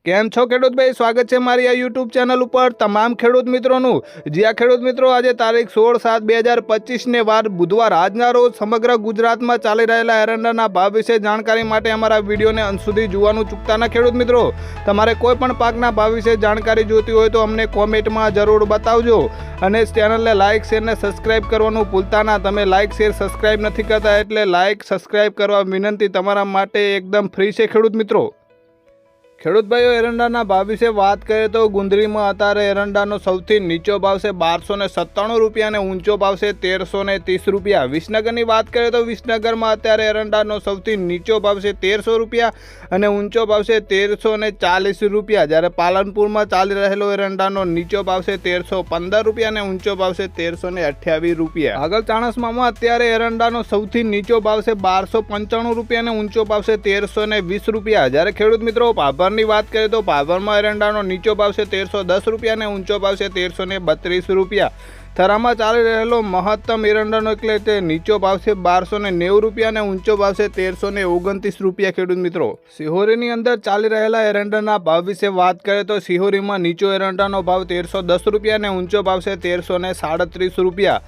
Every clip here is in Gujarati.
કેમ છો ખેડૂત ભાઈ? સ્વાગત છે મારી આ યુટ્યુબ ચેનલ ઉપર તમામ ખેડૂત મિત્રોનું। જ્યાં ખેડૂત મિત્રો આજે તારીખ 16/7/2025 ને વાર બુધવાર આજના રોજ સમગ્ર ગુજરાતમાં ચાલી રહેલા એરંડાના ભાવ વિશે જાણકારી માટે અમારા વિડીયોને અંત સુધી જોવાનું ચૂકતા ના ખેડૂત મિત્રો। તમારે કોઈ પણ પાકના ભાવ વિશે જાણકારી જોતી હોય તો અમને કોમેન્ટમાં જરૂર બતાવજો અને ચેનલને લાઇક શેર ને સબસ્ક્રાઇબ કરવાનું ભૂલતા ના। તમે લાઇક શેર સબસ્ક્રાઇબ નથી કરતા એટલે લાઇક સબસ્ક્રાઇબ કરવા વિનંતી તમારા માટે એકદમ ફ્રી છે ખેડૂત મિત્રો। ખેડૂત ભાઈઓ એરંડાના ભાવ વિશે વાત કરીએ તો ગુંદરીમાં અત્યારે એરંડાનો સૌથી નીચો ભાવ છે 1297 રૂપિયા અને ઊંચો ભાવ છે 1330 રૂપિયા। વિસનગરની વાત કરીએ તો વિસનગરમાં અત્યારે એરંડાનો સૌથી નીચો ભાવ છે 1300 રૂપિયા અને ઊંચો ભાવ છે 1340 રૂપિયા। જ્યારે પાલનપુરમાં ચાલી રહેલો એરંડાનો નીચો ભાવ છે 1315 રૂપિયા અને ઊંચો ભાવ છે 1328 રૂપિયા। આગળ ચાણસ્મામાં અત્યારે એરંડાનો સૌથી નીચો ભાવ છે 1295 રૂપિયા અને ઊંચો ભાવ છે 1320 રૂપિયા। જ્યારે ખેડૂત મિત્રો ની વાત કરીએ તો પાવરમાં એરંડાનો નીચો ભાવ છે 1310 રૂપિયા અને ઊંચો ભાવ છે 1332 રૂપિયા। થરામાં ચાલી રહેલો મહત્તમ એરંડાનો એટલે તે નીચો ભાવ છે 1290 રૂપિયા અને ઊંચો ભાવ છે 1329 રૂપિયા ખેડૂત મિત્રો। સિહોરીની અંદર ચાલી રહેલા એરંડાના ભાવ વિશે વાત કરીએ તો સિહોરીમાં નીચો એરંડાનો ભાવ 1310 રૂપિયા અને ઊંચો ભાવ છે 1337 રૂપિયા।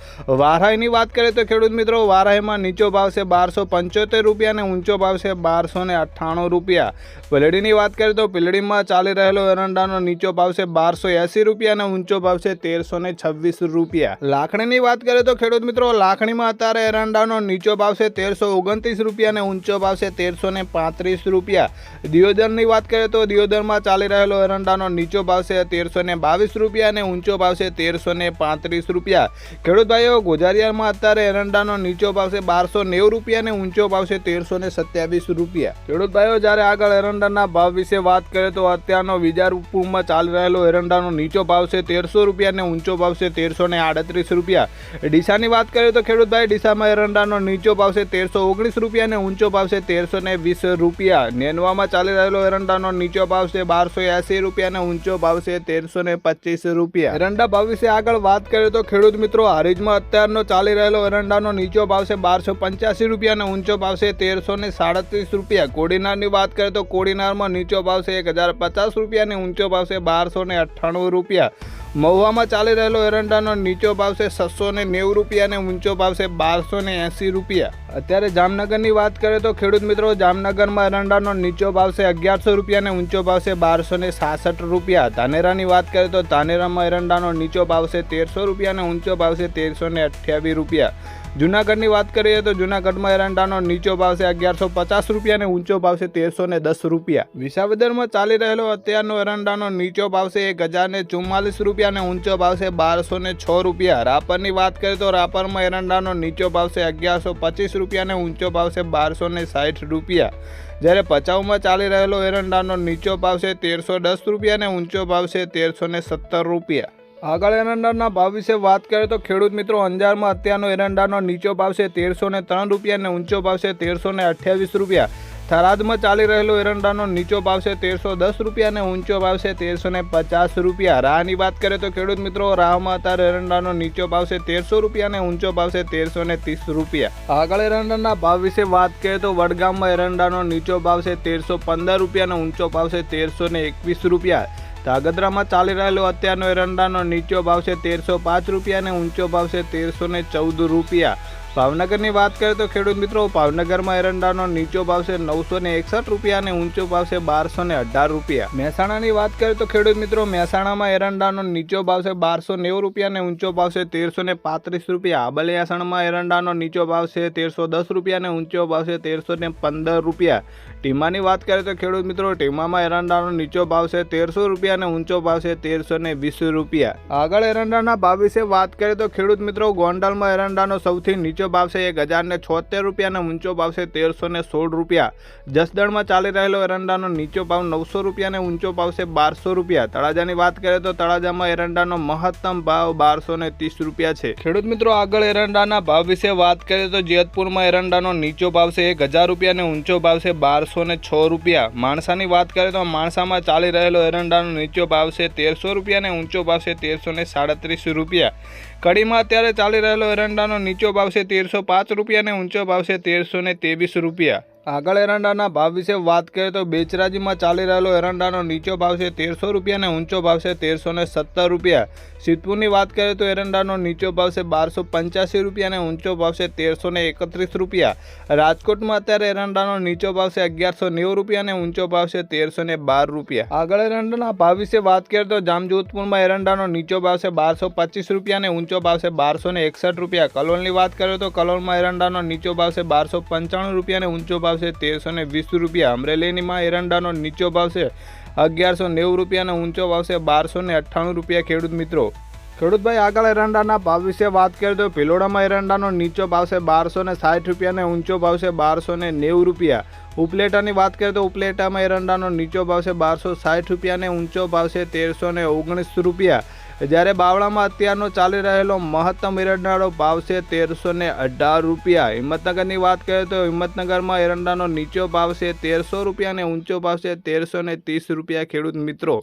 વારાહીની વાત કરીએ તો ખેડૂત મિત્રો વારાહીમાં નીચો ભાવ છે 1275 રૂપિયા અને ઊંચો ભાવ છે 1298 રૂપિયા। પીલડીની વાત કરીએ તો પીલડીમાં ચાલી રહેલો એરંડાનો નીચો ભાવ છે 1280 રૂપિયા અને ઊંચો ભાવ છે 1326 રૂપિયા। લાખણીની વાત કરીએ તો ખેડૂત મિત્રો લાખણીમાં અત્યારે એરંડાનો નીચો ભાવ છે 1329 રૂપિયા અને ઊંચો ભાવ છે 1335 રૂપિયા। દિયોદરની વાત કરીએ તો દિયોદરમાં ચાલી રહેલો એરંડાનો નીચો ભાવ છે 1322 રૂપિયા અને ઊંચો ભાવ છે 1335 રૂપિયા। ખેડૂત ભાઈઓ ગોજારિયામાં અત્યારે એરંડાનો નીચો ભાવ છે 1290 રૂપિયા અને ઊંચો ભાવ છે 1327 રૂપિયા। ખેડૂત ભાઈઓ જ્યારે આગળ એરંડાના ભાવ વિશે વાત કરીએ તો અત્યારનો વિજાપુરમાં ચાલી રહેલો એરંડાનો નીચો ભાવ છે 1300 રૂપિયા અને ઊંચો ભાવ છે 1338 રૂપિયા। ડીસાની વાત કરીએ તો ખેડૂત ભાઈ ડીસામાં એરંડાનો નીચો ભાવ છે 1319 રૂપિયા અને ઊંચો ભાવ છે 1320 રૂપિયા। નેનવામાં ચાલી રહેલો એરંડાનો નીચો ભાવ છે 1280 રૂપિયા અને ઊંચો ભાવ છે 1325 રૂપિયા। એરંડા ભાવ વિશે આગળ વાત કરીએ તો ખેડૂત મિત્રો હારીજમાં અત્યારનો ચાલી રહેલો એરંડાનો નીચો ભાવ છે 1285 રૂપિયા અને ઊંચો ભાવ છે 1337 રૂપિયા। કોડીનારની વાત કરીએ તો કોડીનારમાં નીચો ભાવ છે 1050 રૂપિયા અને ઊંચો ભાવ છે 1298 રૂપિયા। મહુવામાં ચાલી રહેલો એરંડાનો નીચો ભાવ છે 690 રૂપિયા અને ઊંચો ભાવ છે 1280 રૂપિયા। અત્યારે જામનગરની વાત કરીએ તો ખેડૂત મિત્રો જામનગરમાં એરંડાનો નીચો ભાવ છે 1100 રૂપિયા અને ઊંચો ભાવ છે 1266 રૂપિયા। ધાનેરાની વાત કરીએ તો ધાનેરામાં એરંડાનો નીચો ભાવ છે 1300 રૂપિયા અને ઊંચો ભાવ છે 1328 રૂપિયા। જૂનાગઢની વાત કરીએ તો જૂનાગઢમાં એરંડાનો નીચો ભાવ છે 1150 રૂપિયા અને ઊંચો ભાવ છે 1310 રૂપિયા। વિસાવદરમાં ચાલી રહેલો અત્યારનો એરંડાનો નીચો ભાવ છે 1044 રૂપિયા અને ઊંચો ભાવ છે 1206 રૂપિયા। રાપરની વાત કરીએ તો રાપરમાં એરંડાનો નીચો ભાવ છે 1125 રૂપિયા અને ઊંચો ભાવ છે 1260 રૂપિયા। જ્યારે ભચાઉમાં ચાલી રહેલો એરંડાનો નીચો ભાવ છે 1310 રૂપિયા અને ઊંચો ભાવ છે 1317 રૂપિયા। આગળ એરંડાના ભાવ વિશે વાત કરીએ તો ખેડૂત મિત્રો અંજારમાં અત્યારનો એરંડાનો નીચો ભાવ છે 1303 રૂપિયા અને ઊંચો ભાવ છે 1328 રૂપિયા। થરાદમાં ચાલી રહેલો એરંડાનો નીચો ભાવ છે 1310 રૂપિયા અને ઊંચો ભાવ છે 1350 રૂપિયા। રાહની વાત કરીએ તો ખેડૂત મિત્રો રાહમાં અત્યારે એરંડાનો નીચો ભાવ છે 1300 રૂપિયા અને ઊંચો ભાવ છે 1330 રૂપિયા। આગળ એરંડાના ભાવ વિશે વાત કરીએ તો વડગામમાં એરંડાનો નીચો ભાવ છે 1315 રૂપિયા અને ઊંચો ભાવ છે 1321 રૂપિયા। ધાગધ્રામાં ચાલી રહેલો અત્યારનો એરંડાનો નીચો ભાવ છે 1305 રૂપિયા અને ઊંચો ભાવ છે 1314 રૂપિયા। ભાવનગરની વાત કરીએ તો ખેડૂત મિત્રો ભાવનગરમાં એરંડાનો નીચો ભાવ છે 961 રૂપિયા અને ઊંચો ભાવ છે 1218 રૂપિયા। મહેસાણાની વાત કરીએ તો ખેડૂત મિત્રો મહેસાણામાં એરંડાનો નીચો ભાવ છે 1290 રૂપિયા અને ઊંચો ભાવ છે 1335 રૂપિયા। આબલિયાસણમાં એરંડાનો નીચો ભાવ છે 1310 રૂપિયા અને ઊંચો ભાવ છે 1315 રૂપિયા। ટીમાની વાત કરીએ તો ખેડૂત મિત્રો ટીમામાં એરંડાનો નીચો ભાવ છે 1300 રૂપિયા અને ઊંચો ભાવ છે 1320 રૂપિયા। આગળ એરંડાના ભાવ વિશે વાત કરીએ તો ખેડૂત મિત્રો ગોંડલમાં એરંડાનો સૌથી નીચો ભાવ છે 1076 રૂપિયા અને ઊંચો ભાવ છે 1316 રૂપિયા। જસદણમાં ચાલી રહેલો એરંડાનો નીચો ભાવ 900 રૂપિયા અને ઊંચો ભાવ છે 1200 રૂપિયા। તળાજાની વાત કરીએ તો તળાજામાં એરંડાનો મહત્તમ ભાવ 1230 રૂપિયા છે। ખેડૂત મિત્રો આગળ એરંડાના ભાવ વિશે વાત કરીએ તો જેતપુરમાં એરંડાનો નીચો ભાવ છે 1000 રૂપિયા અને ઊંચો ભાવ છે 1206 રૂપિયા। માણસાની વાત કરીએ તો માણસામાં ચાલી રહેલો એરંડાનો નીચો ભાવ છે 1300 રૂપિયા અને ઊંચો ભાવ છે 1337 રૂપિયા। કડીમાં અત્યારે ચાલી રહેલો એરંડાનો નીચો ભાવ છે 1305 રૂપિયા અને ઊંચો ભાવ છે 1323 રૂપિયા। આગળ એરંડાના ભાવ વિશે વાત કરીએ તો બેચરાજીમાં ચાલી રહેલો એરંડાનો નીચો ભાવ છે 1300 રૂપિયા અને ઊંચો ભાવ છે 1317 રૂપિયા. સિદ્ધપુરની વાત કરીએ તો એરંડાનો નીચો ભાવ છે 1285 રૂપિયા અને ઊંચો ભાવ છે 1331 રૂપિયા. રાજકોટમાં અત્યારે એરંડાનો નીચો ભાવ છે 1190 રૂપિયા અને ઊંચો ભાવ છે 1312 રૂપિયા. આગળ એરંડાના ભાવ વિશે વાત કરીએ તો જામજોધપુરમાં એરંડાનો નીચો ભાવ છે 1225 રૂપિયા અને ઊંચો ભાવ છે 1261 રૂપિયા. કલોલની વાત કરીએ તો કલોલમાં એરંડાનો નીચો ભાવ છે 1295 રૂપિયા અને ઊંચો ભાવ છે 1320 રૂપિયા. અમરેલીમાં એરંડાનો નીચો ભાવ છે 1190 રૂપિયા અને ઊંચો ભાવ છે 1298 રૂપિયા. ખેડૂત મિત્રો, ખેડૂતભાઈ આગળ એરંડાના ભાવ વિશે વાત કરીએ તો ભિલોડામાં એરંડાનો નીચો ભાવ છે 1260 રૂપિયા અને ઊંચો ભાવ છે 1290 રૂપિયા. ઉપલેટાની વાત કરીએ તો ઉપલેટામાં એરંડાનો નીચો ભાવ છે 1260 રૂપિયા અને ઊંચો ભાવ છે 1319 રૂપિયા. જ્યારે બાવળામાં અત્યારનો ચાલી રહેલો મહત્તમ એરંડાનો ભાવ છે 1318 રૂપિયા. હિંમતનગરની વાત કરીએ તો હિંમતનગરમાં એરંડાનો નીચો ભાવ છે 1300 રૂપિયા અને ઊંચો ભાવ છે 1330 રૂપિયા. ખેડૂત મિત્રો.